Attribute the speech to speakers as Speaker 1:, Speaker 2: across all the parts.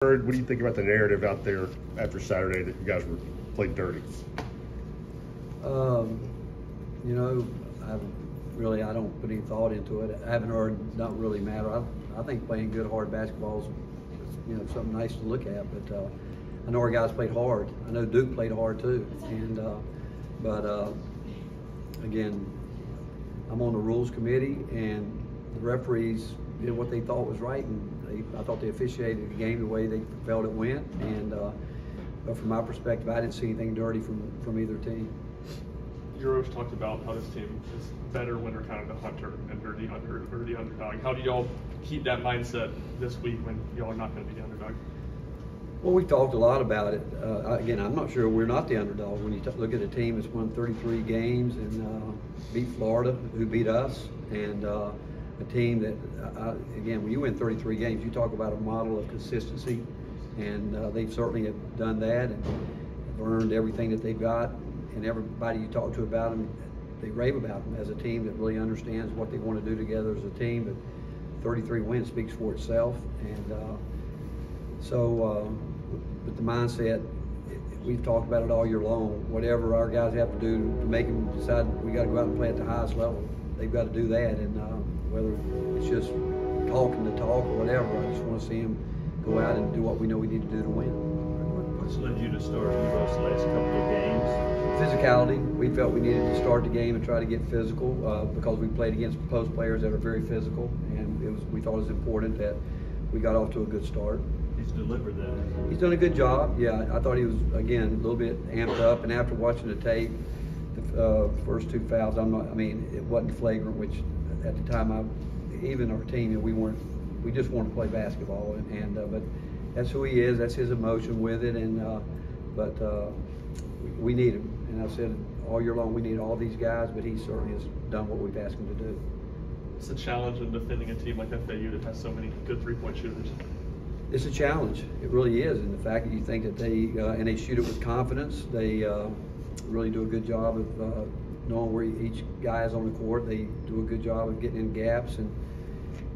Speaker 1: What do you think about the narrative out there after Saturday that you guys were played dirty?
Speaker 2: You know, I don't put any thought into it. I haven't heard. Don't really matter. I think playing good hard basketball is, something nice to look at. But I know our guys played hard. I know Duke played hard too. And again, I'm on the rules committee, and the referees did what they thought was right, and I thought they officiated the game the way they felt it went. And but from my perspective, I didn't see anything dirty from either team.
Speaker 3: Uros talked about how this team is better when they're kind of the hunter and they're the underdog. How do y'all keep that mindset this week when y'all are not going to be the underdog?
Speaker 2: Well, we talked a lot about it. Again, I'm not sure we're not the underdog. When you look at a team that's won 33 games and beat Florida, who beat us, and a team that, again, when you win 33 games, you talk about a model of consistency, and they certainly have done that and have earned everything that they've got. And everybody you talk to about them, they rave about them as a team that really understands what they want to do together as a team. But 33 wins speaks for itself. And but the mindset, we've talked about it all year long. Whatever our guys have to do to make them decide we got to go out and play at the highest level, they've got to do that. And whether it's just talking the talk or whatever, I just want to see them go out and do what we know we need to do to win.
Speaker 4: What's led you to start Uros the last couple of games?
Speaker 2: Physicality. We felt we needed to start the game and try to get physical because we played against post players that are very physical, and we thought it was important that we got off to a good start.
Speaker 4: He's delivered that.
Speaker 2: He's done a good job. Yeah, I thought he was, again, a little bit amped up, and after watching the tape, the first two fouls, it wasn't flagrant, which at the time, even our team, we just wanted to play basketball, but that's who he is. That's his emotion with it, but we need him. And I've said all year long, we need all these guys, but he certainly has done what we've asked him to do.
Speaker 3: It's a challenge in defending a team like FAU that has so many good three-point shooters.
Speaker 2: It's a challenge. It really is. And the fact that you think that they shoot it with confidence, they really do a good job of knowing where each guy is on the court. They do a good job of getting in gaps and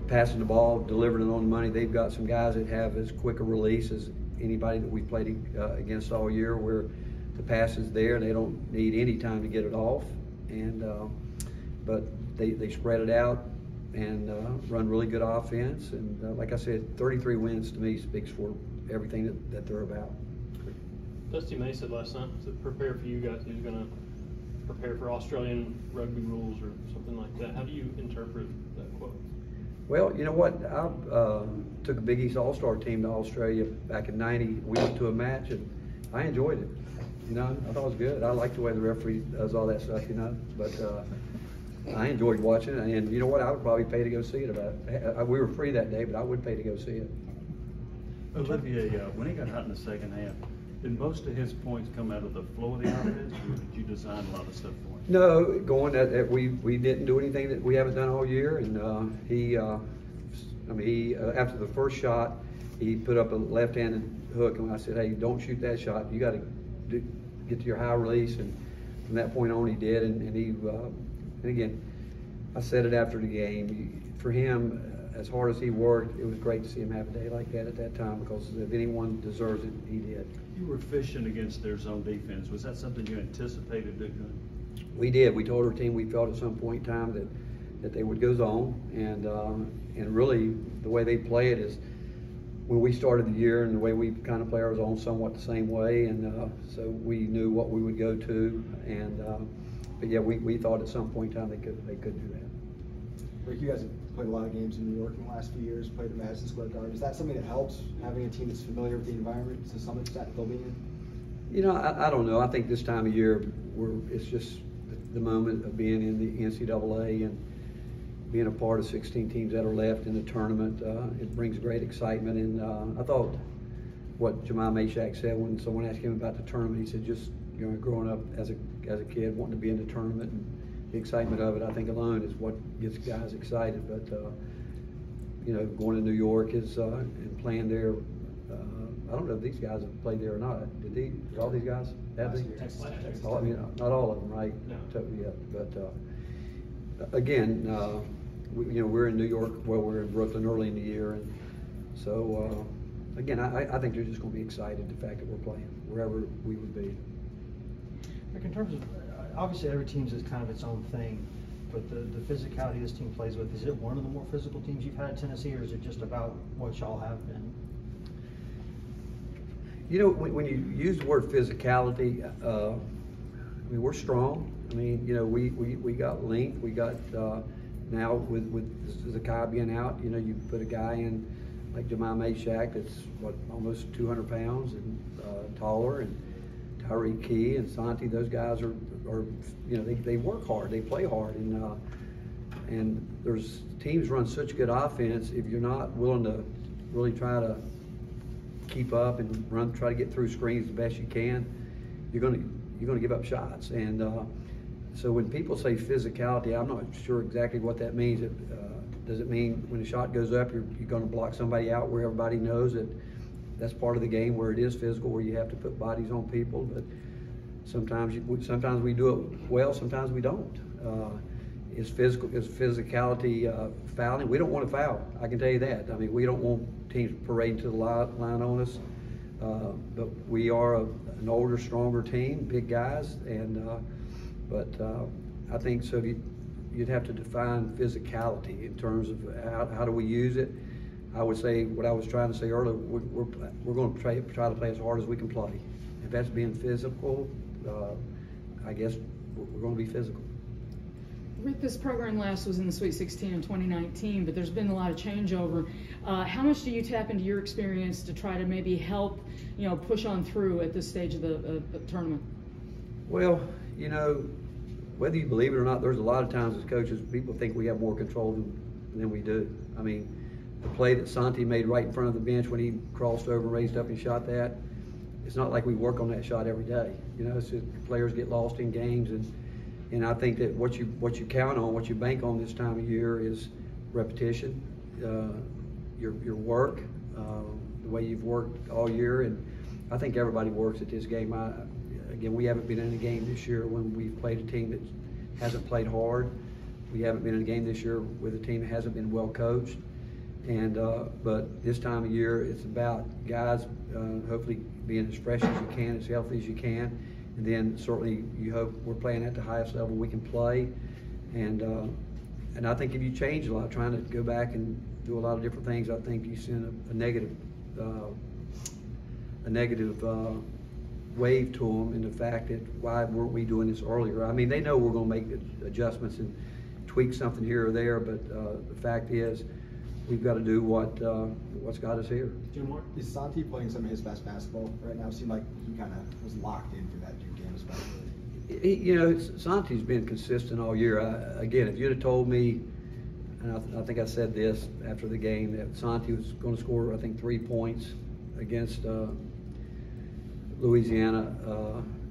Speaker 2: passing the ball, delivering it on the money. They've got some guys that have as quick a release as anybody that we've played against all year, where the pass is there. They don't need any time to get it off, but they spread it out and run really good offense. And like I said, 33 wins to me speaks for everything that they're about.
Speaker 5: Dusty May said last night to prepare for you guys, he's going to prepare for Australian rugby rules or something like that. How do you interpret that quote?
Speaker 2: Well, you know what? I took a Big East All-Star team to Australia back in '90. We went to a match, and I enjoyed it. I thought it was good. I like the way the referee does all that stuff, but I enjoyed watching it. And you know what? I would probably pay to go see it. We were free that day, but I would pay to go see it.
Speaker 4: Olivier, when he got hot in the second half, did most of his points come out of the flow of the offense, or did you design a lot of stuff for him?
Speaker 2: No, we didn't do anything that we haven't done all year. And he after the first shot, he put up a left-handed hook, and I said, "Hey, don't shoot that shot. You got to get to your high release." And from that point on, he did. And again, I said it after the game. For him, as hard as he worked, it was great to see him have a day like that at that time, because if anyone deserves it, he did.
Speaker 4: You were fishing against their zone defense. Was that something you anticipated doing?
Speaker 2: We did. We told our team we felt at some point in time that they would go zone, and really the way they play it is when we started the year, and the way we kind of play our zone somewhat the same way, and so we knew what we would go to, but yeah, we thought at some point in time they could do that.
Speaker 6: Rick, you guys have played a lot of games in New York in the last few years, played at Madison Square Garden. Is that something that helps, having a team that's familiar with the environment to some extent they'll be in?
Speaker 2: I don't know. I think this time of year, it's just the moment of being in the NCAA and being a part of 16 teams that are left in the tournament. It brings great excitement. And I thought what Jamal Mashak said when someone asked him about the tournament, he said just growing up as a kid wanting to be in the tournament, and the excitement of it, I think alone is what gets guys excited. But going to New York and playing there. I don't know if these guys have played there or not. Did all these guys have they? Not all of them, right?
Speaker 5: No.
Speaker 2: Yeah, but again, we're in New York. Well, we're in Brooklyn early in the year, and so again, I think they're just going to be excited the fact that we're playing wherever we would be.
Speaker 7: Like in terms of, obviously every team's is kind of its own thing, but the physicality this team plays with, is it one of the more physical teams you've had at Tennessee, or is it just about what y'all have been?
Speaker 2: You know, when you use the word physicality, I mean, we're strong. I mean, you know, we got length. We got, now with Zakai being out, you know, you put a guy in like Jemai Meshack that's, what, almost 200 pounds and taller, and Tyree Key and Santi, those guys are you know, they work hard, they play hard, and there's teams run such good offense. If you're not willing to really try to keep up and try to get through screens the best you can, you're gonna give up shots. And so when people say physicality, I'm not sure exactly what that means. Does it mean when the shot goes up, you're going to block somebody out where everybody knows that that's part of the game where it is physical, where you have to put bodies on people? But sometimes we do it well, sometimes we don't. Is physicality fouling? We don't want to foul, I can tell you that. I mean, we don't want teams parading to the line on us. But we are an older, stronger team, big guys, and but I think so. You'd have to define physicality in terms of how do we use it. I would say what I was trying to say earlier. We're going to try to play as hard as we can play. If that's being physical, I guess we're going to be physical.
Speaker 8: Rick, this program last was in the Sweet 16 in 2019, but there's been a lot of changeover. How much do you tap into your experience to try to maybe help, you know, push on through at this stage of the tournament?
Speaker 2: Well, you know, whether you believe it or not, there's a lot of times as coaches, people think we have more control than we do. I mean, the play that Santi made right in front of the bench when he crossed over, raised up and shot that, it's not like we work on that shot every day. You know, it's just players get lost in games, and I think that what you count on, what you bank on this time of year is repetition, your work, the way you've worked all year, and I think everybody works at this game. Again, we haven't been in a game this year when we've played a team that hasn't played hard. We haven't been in a game this year with a team that hasn't been well coached. And but this time of year, it's about guys hopefully being as fresh as you can, as healthy as you can, and then certainly you hope we're playing at the highest level we can play. And I think if you change a lot, trying to go back and do a lot of different things, I think you send a negative wave to them in the fact that why weren't we doing this earlier? I mean, they know we're going to make adjustments and tweak something here or there, but the fact is we've got to do what's got us here.
Speaker 6: Jim, is Santi playing some of his best basketball right now? It seemed like he kind of was locked in for that Duke game especially.
Speaker 2: You know, Santi's been consistent all year. Again, if you'd have told me, and I think I said this after the game, that Santi was going to score, I think, 3 points against Louisiana,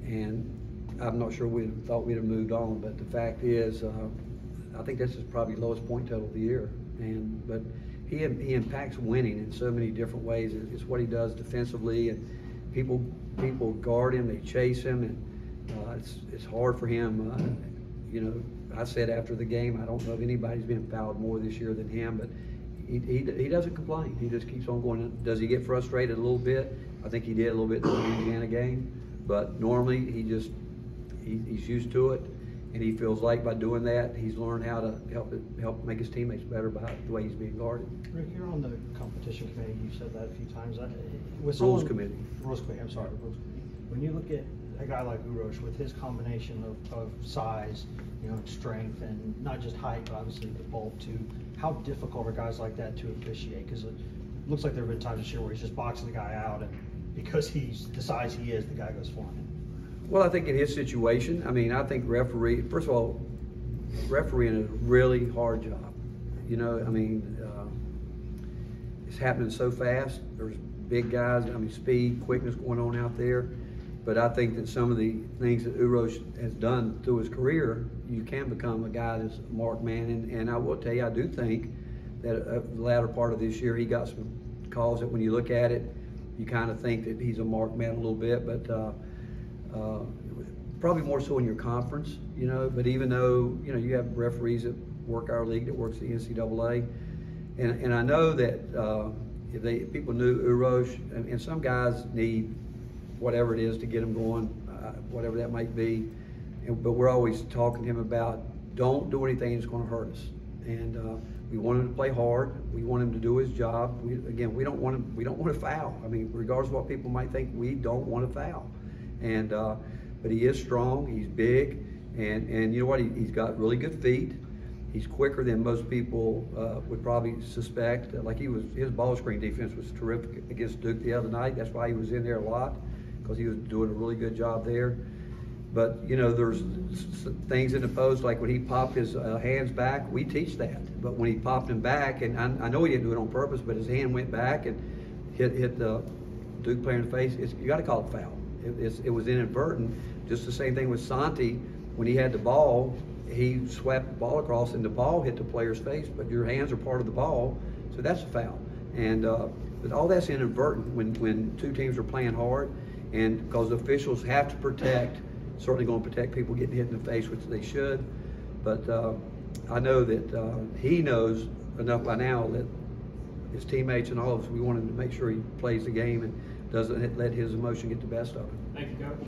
Speaker 2: and I'm not sure we thought we'd have moved on, but the fact is, I think this is probably the lowest point total of the year. But he impacts winning in so many different ways. It's what he does defensively, and people guard him, they chase him, and it's hard for him. You know, I said after the game, I don't know if anybody's been fouled more this year than him, but he doesn't complain. He just keeps on going. Does he get frustrated a little bit? I think he did a little bit in the Louisiana game, but normally he's used to it, and he feels like by doing that he's learned how to help make his teammates better by the way he's being guarded.
Speaker 7: Rick, you're on the competition committee. You've said that a few times.
Speaker 2: Rules committee.
Speaker 7: Rules committee. I'm sorry, rules committee. When you look at a guy like Uros with his combination of size, you know, strength, and not just height, but obviously the bulk too, how difficult are guys like that to officiate? Because it looks like there have been times this year where he's just boxing the guy out, and because he's the size he is, the guy goes flying.
Speaker 2: Well, I think in his situation, I mean, I think first of all, refereeing is a really hard job. You know, I mean, it's happening so fast. There's big guys, I mean, speed, quickness going on out there. But I think that some of the things that Uros has done through his career, you can become a guy that's a marked man. And I will tell you, I do think that the latter part of this year, he got some calls that when you look at it, you kind of think that he's a marked man a little bit, but probably more so in your conference, you know. But even though, you know, you have referees that work our league, that works the NCAA, and I know that if people knew Uros, and some guys need whatever it is to get them going, whatever that might be. But we're always talking to him about, don't do anything that's going to hurt us. And we want him to play hard. We want him to do his job. We don't want to foul. I mean, regardless of what people might think, we don't want to foul. And but he is strong. He's big, and you know what? He's got really good feet. He's quicker than most people would probably suspect. Like his ball screen defense was terrific against Duke the other night. That's why he was in there a lot, because he was doing a really good job there. But you know, there's things in the post, like when he popped his hands back, we teach that. But when he popped them back, and I know he didn't do it on purpose, but his hand went back and hit the Duke player in the face, you got to call it foul. It was inadvertent. Just the same thing with Santi. When he had the ball, he swept the ball across and the ball hit the player's face, but your hands are part of the ball, so that's a foul. And but all that's inadvertent when two teams are playing hard, and because the officials have to protect, certainly going to protect people getting hit in the face, which they should. But I know that he knows enough by now that his teammates and all of us, we want him to make sure he plays the game and doesn't let his emotion get the best of him.
Speaker 5: Thank you, Coach.